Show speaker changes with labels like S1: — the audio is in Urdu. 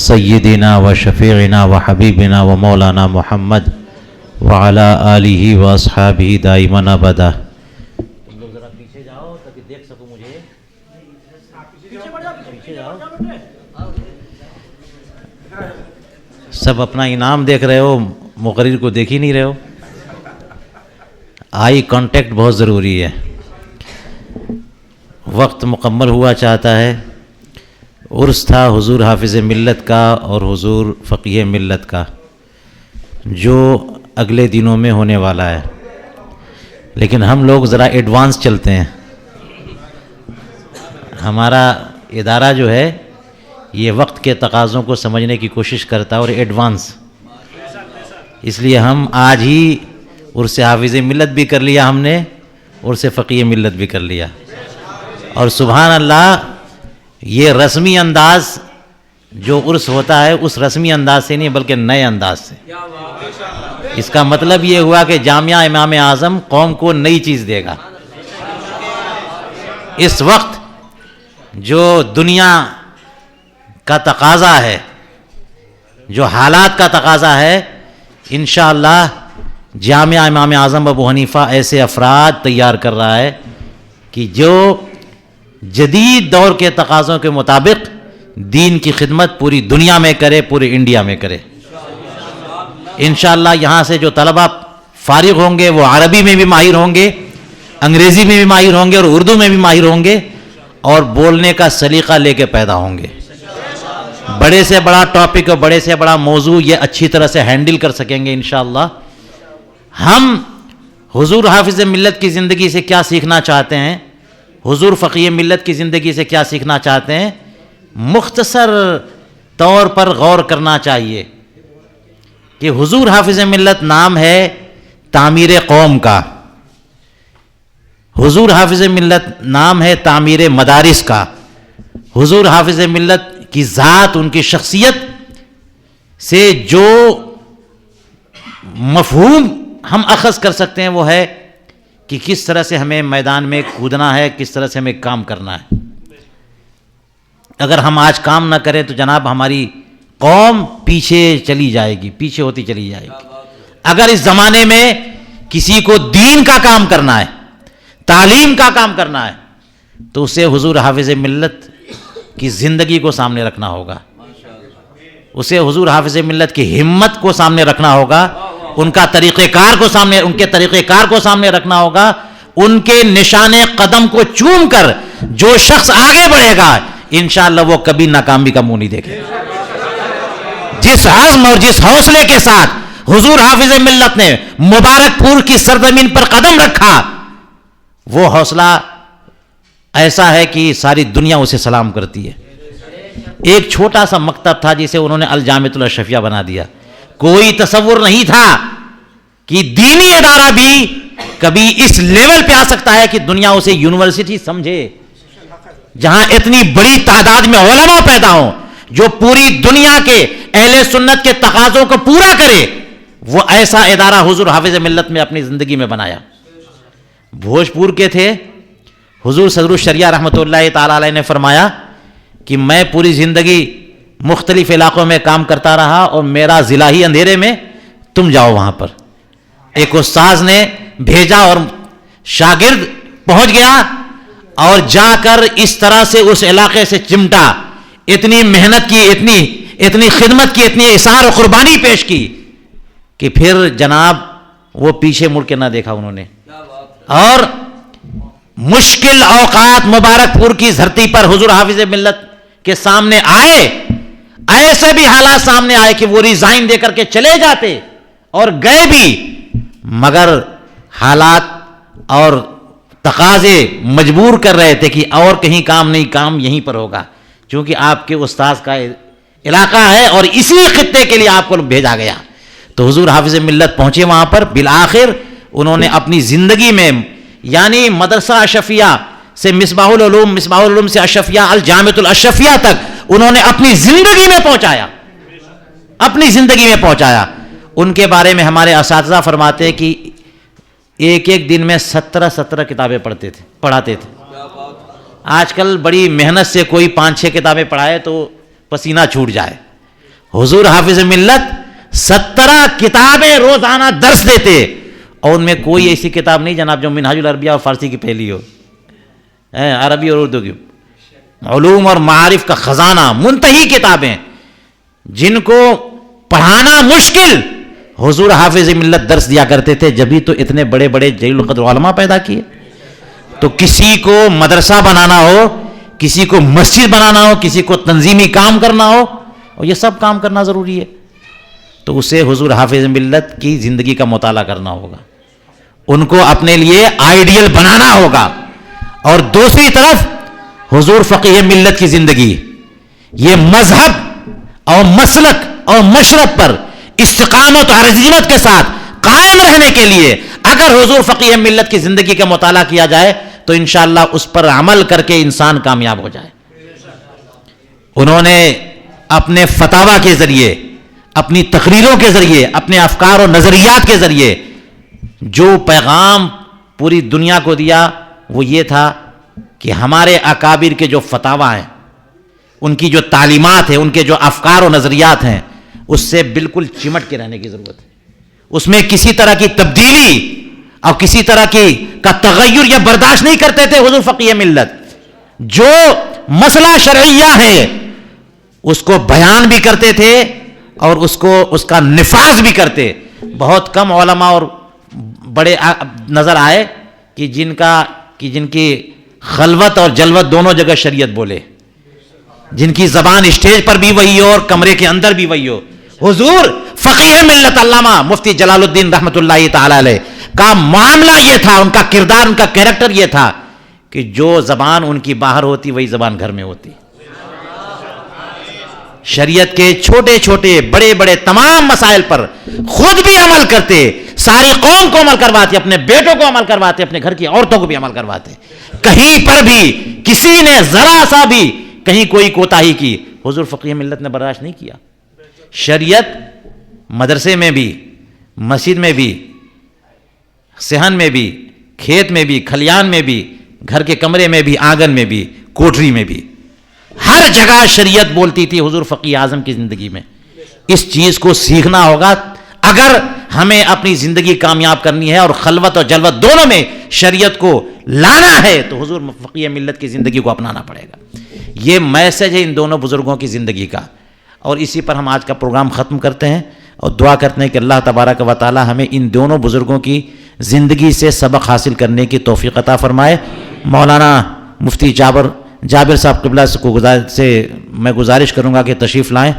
S1: سیدنا و شفیعنا و حبیبنا و مولانا محمد وعلی آلہ و اصحابہ دائماً ابدا۔ تم لوگ ذرا پیچھے جاؤ تاکہ دیکھ سکو مجھے، پیچھے جاؤ۔ سب اپنا انعام دیکھ رہے ہو، مقرر کو دیکھ ہی نہیں رہے ہو۔ آئی کانٹیکٹ بہت ضروری ہے۔ وقت مکمل ہوا چاہتا ہے۔ عرس تھا حضور حافظ ملت کا اور حضور فقیہ ملت کا، جو اگلے دنوں میں ہونے والا ہے، لیکن ہم لوگ ذرا ایڈوانس چلتے ہیں۔ ہمارا ادارہ جو ہے یہ وقت کے تقاضوں کو سمجھنے کی کوشش کرتا ہے اور ایڈوانس، اس لیے ہم آج ہی عرس حافظ ملت بھی کر لیا ہم نے، عرس فقیہ ملت بھی کر لیا، اور سبحان اللہ یہ رسمی انداز جو عرس ہوتا ہے اس رسمی انداز سے نہیں بلکہ نئے انداز سے۔ اس کا مطلب یہ ہوا کہ جامعہ امام اعظم قوم کو نئی چیز دے گا۔ اس وقت جو دنیا کا تقاضا ہے، جو حالات کا تقاضا ہے، انشاءاللہ جامعہ امام اعظم ابو حنیفہ ایسے افراد تیار کر رہا ہے کہ جو جدید دور کے تقاضوں کے مطابق دین کی خدمت پوری دنیا میں کرے، پورے انڈیا میں کرے۔ انشاءاللہ یہاں سے جو طلبہ فارغ ہوں گے وہ عربی میں بھی ماہر ہوں گے، انگریزی میں بھی ماہر ہوں گے اور اردو میں بھی ماہر ہوں گے، اور بولنے کا سلیقہ لے کے پیدا ہوں گے۔ بڑے سے بڑا ٹاپک اور بڑے سے بڑا موضوع یہ اچھی طرح سے ہینڈل کر سکیں گے انشاءاللہ۔ ہم حضور حافظ ملت کی زندگی سے کیا سیکھنا چاہتے ہیں، حضور فقیہ ملت کی زندگی سے کیا سیکھنا چاہتے ہیں، مختصر طور پر غور کرنا چاہیے کہ حضور حافظ ملت نام ہے تعمیر قوم کا، حضور حافظ ملت نام ہے تعمیر مدارس کا، حضور حافظ ملت کی ذات، ان کی شخصیت سے جو مفہوم ہم اخذ کر سکتے ہیں وہ ہے کہ کس طرح سے ہمیں میدان میں کودنا ہے، کس طرح سے ہمیں کام کرنا ہے۔ اگر ہم آج کام نہ کریں تو جناب ہماری قوم پیچھے چلی جائے گی، پیچھے ہوتی چلی جائے گی۔ اگر اس زمانے میں کسی کو دین کا کام کرنا ہے، تعلیم کا کام کرنا ہے، تو اسے حضور حافظ ملت کی زندگی کو سامنے رکھنا ہوگا، اسے حضور حافظ ملت کی ہمت کو سامنے رکھنا ہوگا، ان کا طریقہ کار کو سامنے، ان کے طریقہ کار کو سامنے رکھنا ہوگا۔ ان کے نشان قدم کو چوم کر جو شخص آگے بڑھے گا انشاءاللہ وہ کبھی ناکامی کا منہ نہیں دیکھے۔ جس عزم اور جس حوصلے کے ساتھ حضور حافظ ملت نے مبارک پور کی سرزمین پر قدم رکھا، وہ حوصلہ ایسا ہے کہ ساری دنیا اسے سلام کرتی ہے۔ ایک چھوٹا سا مکتب تھا جسے انہوں نے الجامعۃ الاشرفیہ بنا دیا۔ کوئی تصور نہیں تھا کہ دینی ادارہ بھی کبھی اس لیول پہ آ سکتا ہے کہ دنیا اسے یونیورسٹی سمجھے، جہاں اتنی بڑی تعداد میں علماء پیدا ہوں جو پوری دنیا کے اہل سنت کے تقاضوں کو پورا کرے۔ وہ ایسا ادارہ حضور حافظ ملت میں اپنی زندگی میں بنایا۔ بھوجپور کے تھے، حضور صدر الشریعہ رحمۃ اللہ تعالی علیہ نے فرمایا کہ میں پوری زندگی مختلف علاقوں میں کام کرتا رہا اور میرا ضلع ہی اندھیرے میں، تم جاؤ وہاں پر۔ ایک استاذ نے بھیجا اور شاگرد پہنچ گیا اور جا کر اس طرح سے اس علاقے سے چمٹا، اتنی محنت کی، اتنی خدمت کی، اتنی اثار و قربانی پیش کی کہ پھر جناب وہ پیچھے مڑ کے نہ دیکھا انہوں نے۔ اور مشکل اوقات مبارک پور کی دھرتی پر حضور حافظ ملت کے سامنے آئے، ایسے بھی حالات سامنے آئے کہ وہ ریزائن دے کر کے چلے جاتے اور گئے بھی، مگر حالات اور تقاضے مجبور کر رہے تھے کہ اور کہیں کام نہیں، کام یہیں پر ہوگا، چونکہ آپ کے استاذ کا علاقہ ہے اور اسی خطے کے لیے آپ کو بھیجا گیا۔ تو حضور حافظ ملت پہنچے وہاں پر، بالآخر انہوں نے اپنی زندگی میں، یعنی مدرسہ اشرفیہ سے مصباح العلوم سے اشرفیہ الجامعۃ الاشرفیہ تک انہوں نے اپنی زندگی میں پہنچایا، اپنی زندگی میں پہنچایا۔ ان کے بارے میں ہمارے اساتذہ فرماتے ہیں کہ ایک ایک دن میں 17 کتابیں پڑھاتے تھے۔ آج کل بڑی محنت سے کوئی 5-6 کتابیں پڑھائے تو پسینہ چھوٹ جائے، حضور حافظ ملت 17 کتابیں روزانہ درس دیتے، اور ان میں کوئی ایسی کتاب نہیں جناب جو منہاج العربیہ اور فارسی کی پہلی ہو، عربی اور اردو کی، علوم اور معارف کا خزانہ، منتہی کتابیں جن کو پڑھانا مشکل، حضور حافظ ملت درس دیا کرتے تھے، جبھی تو اتنے بڑے بڑے جلیل القدر علماء پیدا کیے۔ تو کسی کو مدرسہ بنانا ہو، کسی کو مسجد بنانا ہو، کسی کو تنظیمی کام کرنا ہو، اور یہ سب کام کرنا ضروری ہے، تو اسے حضور حافظ ملت کی زندگی کا مطالعہ کرنا ہوگا، ان کو اپنے لیے آئیڈیل بنانا ہوگا۔ اور دوسری طرف حضور فقیہ ملت کی زندگی، یہ مذہب اور مسلک اور مشرب پر استقامت اور عزیمت کے ساتھ قائم رہنے کے لیے اگر حضور فقیہ ملت کی زندگی کا مطالعہ کیا جائے تو انشاءاللہ اس پر عمل کر کے انسان کامیاب ہو جائے۔ انہوں نے اپنے فتاوی کے ذریعے، اپنی تقریروں کے ذریعے، اپنے افکار و نظریات کے ذریعے جو پیغام پوری دنیا کو دیا وہ یہ تھا کہ ہمارے اکابر کے جو فتاوی ہیں، ان کی جو تعلیمات ہیں، ان کے جو افکار و نظریات ہیں، اس سے بالکل چمٹ کے رہنے کی ضرورت ہے۔ اس میں کسی طرح کی تبدیلی اور کسی طرح کا تغیر یا برداشت نہیں کرتے تھے حضور فقیہ ملت۔ جو مسئلہ شرعیہ ہے اس کو بیان بھی کرتے تھے اور اس کا نفاذ بھی کرتے۔ بہت کم علماء اور بڑے نظر آئے کہ جن کی خلوت اور جلوت دونوں جگہ شریعت بولے، جن کی زبان اسٹیج پر بھی وہی ہو اور کمرے کے اندر بھی وہی ہو۔ حضور فقیہ ملت علامہ مفتی جلال الدین رحمۃ اللہ تعالی علیہ کا معاملہ یہ تھا، ان کا کردار، ان کا کیریکٹر یہ تھا کہ جو زبان ان کی باہر ہوتی وہی زبان گھر میں ہوتی۔ شریعت کے چھوٹے چھوٹے بڑے بڑے تمام مسائل پر خود بھی عمل کرتے، ساری قوم کو عمل کرواتے، اپنے بیٹوں کو عمل کرواتے، اپنے گھر کی عورتوں کو بھی عمل کرواتے۔ کہیں پر بھی کسی نے ذرا سا بھی کہیں کوئی کوتاہی کی حضور فقیہ ملت نے برداشت نہیں کیا۔ شریعت مدرسے میں بھی، مسجد میں بھی، صحن میں بھی، کھیت میں بھی، کھلیان میں بھی، گھر کے کمرے میں بھی، آنگن میں بھی، کوٹری میں بھی، ہر جگہ شریعت بولتی تھی حضور فقیہ اعظم کی زندگی میں۔ اس چیز کو سیکھنا ہوگا اگر ہمیں اپنی زندگی کامیاب کرنی ہے اور خلوت اور جلوت دونوں میں شریعت کو لانا ہے تو حضور فقیہ ملت کی زندگی کو اپنانا پڑے گا۔ یہ میسج ہے ان دونوں بزرگوں کی زندگی کا، اور اسی پر ہم آج کا پروگرام ختم کرتے ہیں اور دعا کرتے ہیں کہ اللہ تبارک و تعالی ہمیں ان دونوں بزرگوں کی زندگی سے سبق حاصل کرنے کی توفیق عطا فرمائے۔ مولانا مفتی جابر صاحب قبلہ سے میں گزارش کروں گا کہ تشریف لائیں۔